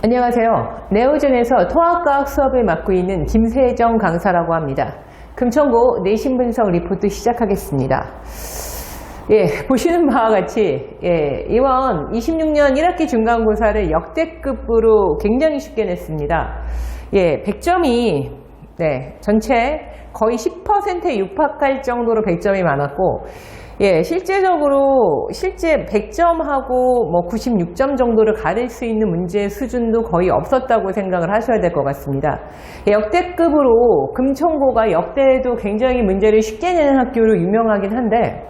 안녕하세요. 네오젠에서 통합과학 수업을 맡고 있는 김세정 강사라고 합니다. 금천고 내신 분석 리포트 시작하겠습니다. 보시는 바와 같이 이번 26년 1학기 중간고사를 역대급으로 굉장히 쉽게 냈습니다. 100점이 전체 거의 10%에 육박할 정도로 100점이 많았고 실제적으로 실제 100점하고 96점 정도를 가릴 수 있는 문제의 수준도 거의 없었다고 생각을 하셔야 될 것 같습니다. 역대급으로 금천고가 역대에도 굉장히 문제를 쉽게 내는 학교로 유명하긴 한데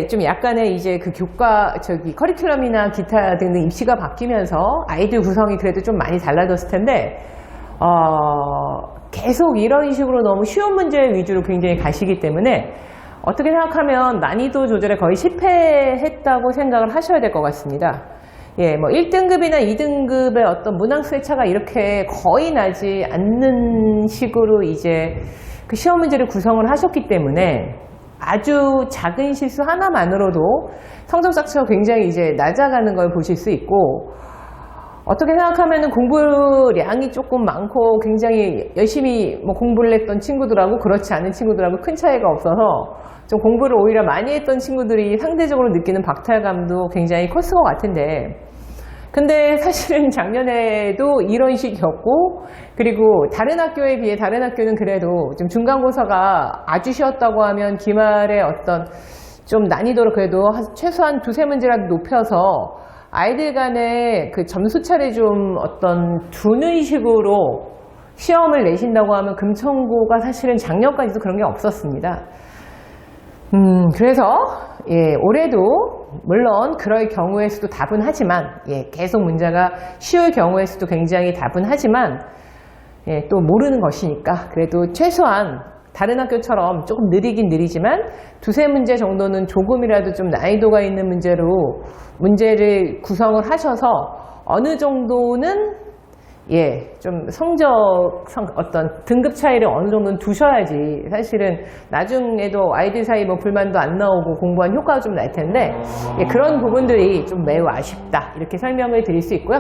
좀 약간의 이제 그 교과 커리큘럼이나 기타 등등 입시가 바뀌면서 아이들 구성이 그래도 좀 많이 달라졌을 텐데 계속 이런 식으로 너무 쉬운 문제 위주로 굉장히 가시기 때문에 어떻게 생각하면 난이도 조절에 거의 실패했다고 생각을 하셔야 될 것 같습니다. 1등급이나 2등급의 어떤 문항수의 차가 이렇게 거의 나지 않는 식으로 이제 그 시험 문제를 구성을 하셨기 때문에 아주 작은 실수 하나만으로도 성적 자체가 굉장히 이제 낮아가는 걸 보실 수 있고, 어떻게 생각하면 공부량이 조금 많고 굉장히 열심히 공부를 했던 친구들하고 그렇지 않은 친구들하고 큰 차이가 없어서 좀 공부를 오히려 많이 했던 친구들이 상대적으로 느끼는 박탈감도 굉장히 컸을 것 같은데, 근데 사실은 작년에도 이런 식이었고, 그리고 다른 학교에 비해 다른 학교는 그래도 좀 중간고사가 아주 쉬웠다고 하면 기말에 어떤 좀 난이도를 그래도 최소한 두세 문제라도 높여서 아이들 간의 그 점수차를 좀 어떤 두는 식으로 시험을 내신다고 하면 금천고가 사실은 작년까지도 그런 게 없었습니다. 그래서 올해도 물론 그럴 경우의 수도 다분하지만 계속 문제가 쉬울 경우의 수도 굉장히 다분하지만 또 모르는 것이니까 그래도 최소한 다른 학교처럼 조금 느리긴 느리지만 두세 문제 정도는 조금이라도 좀 난이도가 있는 문제로 문제를 구성을 하셔서 어느 정도는 좀 어떤 등급 차이를 어느 정도는 두셔야지 사실은 나중에도 아이들 사이 불만도 안 나오고 공부한 효과가 좀 날 텐데 그런 부분들이 좀 매우 아쉽다 이렇게 설명을 드릴 수 있고요.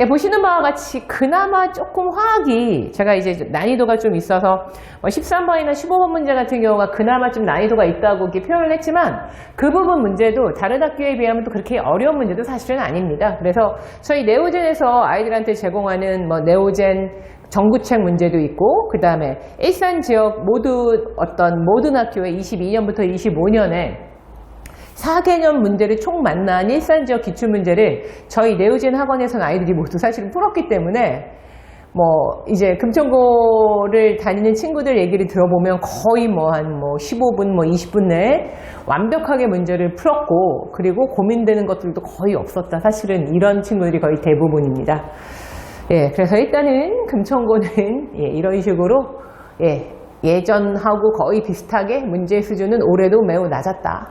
보시는 바와 같이 그나마 조금 화학이 제가 이제 난이도가 좀 있어서 13번이나 15번 문제 같은 경우가 그나마 좀 난이도가 있다고 이렇게 표현을 했지만 그 부분 문제도 다른 학교에 비하면 또 그렇게 어려운 문제도 사실은 아닙니다. 그래서 저희 네오젠에서 아이들한테 제공하는 네오젠 정구책 문제도 있고, 그 다음에 일산 지역 모든 학교에 22년부터 25년에 4개년 문제를 총 만난 일산 지역 기출문제를 저희 네오젠 학원에서는 아이들이 모두 사실은 풀었기 때문에 이제 금천고를 다니는 친구들 얘기를 들어보면 거의 한 15분, 20분 내에 완벽하게 문제를 풀었고, 그리고 고민되는 것들도 거의 없었다. 사실은 이런 친구들이 거의 대부분입니다. 그래서 일단은 금천고는 이런 식으로 예전하고 거의 비슷하게 문제 수준은 올해도 매우 낮았다.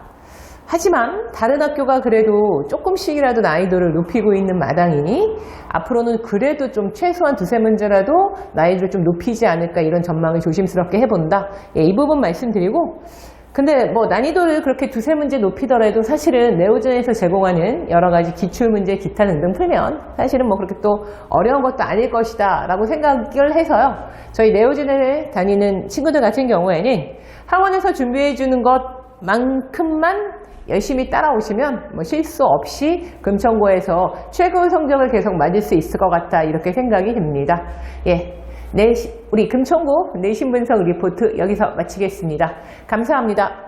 하지만 다른 학교가 그래도 조금씩이라도 난이도를 높이고 있는 마당이니 앞으로는 그래도 좀 최소한 두세 문제라도 난이도를 좀 높이지 않을까 이런 전망을 조심스럽게 해본다. 이 부분 말씀드리고, 근데 난이도를 그렇게 두세 문제 높이더라도 사실은 네오젠에서 제공하는 여러 가지 기출문제 기타 등등 풀면 사실은 그렇게 또 어려운 것도 아닐 것이다 라고 생각을 해서요. 저희 네오젠을 다니는 친구들 같은 경우에는 학원에서 준비해 주는 것만큼만 열심히 따라오시면 실수 없이 금천고에서 최고의 성적을 계속 맞을 수 있을 것 같다 이렇게 생각이 듭니다. 우리 금천고 내신 분석 리포트 여기서 마치겠습니다. 감사합니다.